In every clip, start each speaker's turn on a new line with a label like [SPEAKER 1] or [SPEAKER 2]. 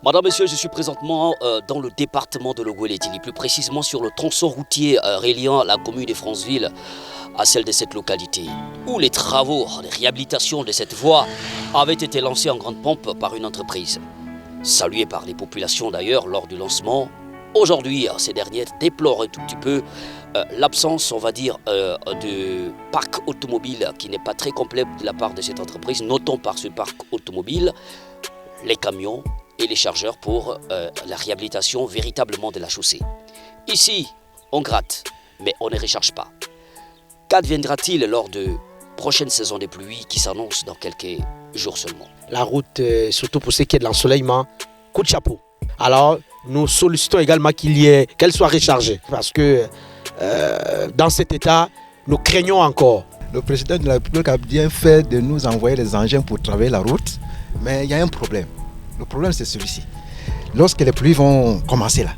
[SPEAKER 1] Madame, Monsieur, je suis présentement dans le département de Logoué-les-Tili, plus précisément sur le tronçon routier reliant la commune de Franceville à celle de cette localité, où les travaux de réhabilitation de cette voie avaient été lancés en grande pompe par une entreprise. Saluée par les populations d'ailleurs lors du lancement, aujourd'hui, ces dernières déplorent un tout petit peu l'absence, on va dire, de parc automobile qui n'est pas très complet de la part de cette entreprise. Notons par ce parc automobile les camions et les chargeurs pour la réhabilitation véritablement de la chaussée. Ici, on gratte, mais on ne recharge pas. Qu'adviendra-t-il lors de prochaine saison des pluies qui s'annonce dans quelques jours seulement?
[SPEAKER 2] La route, surtout pour ce qui est de l'ensoleillement, coup de chapeau. Alors, nous sollicitons également qu'elle soit rechargée parce que dans cet état, nous craignons encore.
[SPEAKER 3] Le président de la République a bien fait de nous envoyer les engins pour travailler la route, mais il y a un problème. Le problème, c'est celui-ci. Lorsque les pluies vont commencer là,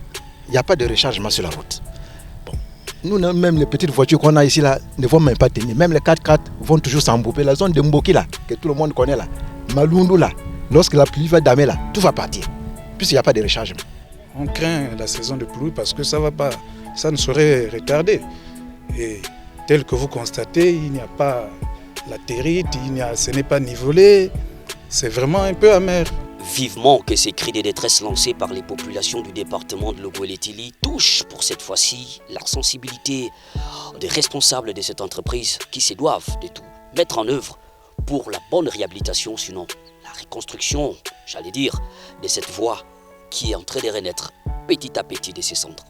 [SPEAKER 3] il n'y a pas de rechargement sur la route. Bon. Nous, même les petites voitures qu'on a ici là, ne vont même pas tenir. Même les 4x4 vont toujours s'embouper. La zone de Mboki là, que tout le monde connaît là, Malundu là, lorsque la pluie va damer là, tout va partir, puisqu'il n'y a pas de rechargement.
[SPEAKER 4] On craint la saison de pluie parce que ça ne serait retardé. Et tel que vous constatez, il n'y a pas la territe, ce n'est pas nivelé. C'est vraiment un peu amer.
[SPEAKER 1] Vivement que ces cris de détresse lancés par les populations du département de Logoué-les-Tili touchent pour cette fois-ci la sensibilité des responsables de cette entreprise qui se doivent de tout mettre en œuvre pour la bonne réhabilitation, sinon la reconstruction, j'allais dire, de cette voie qui est en train de renaître petit à petit de ses cendres.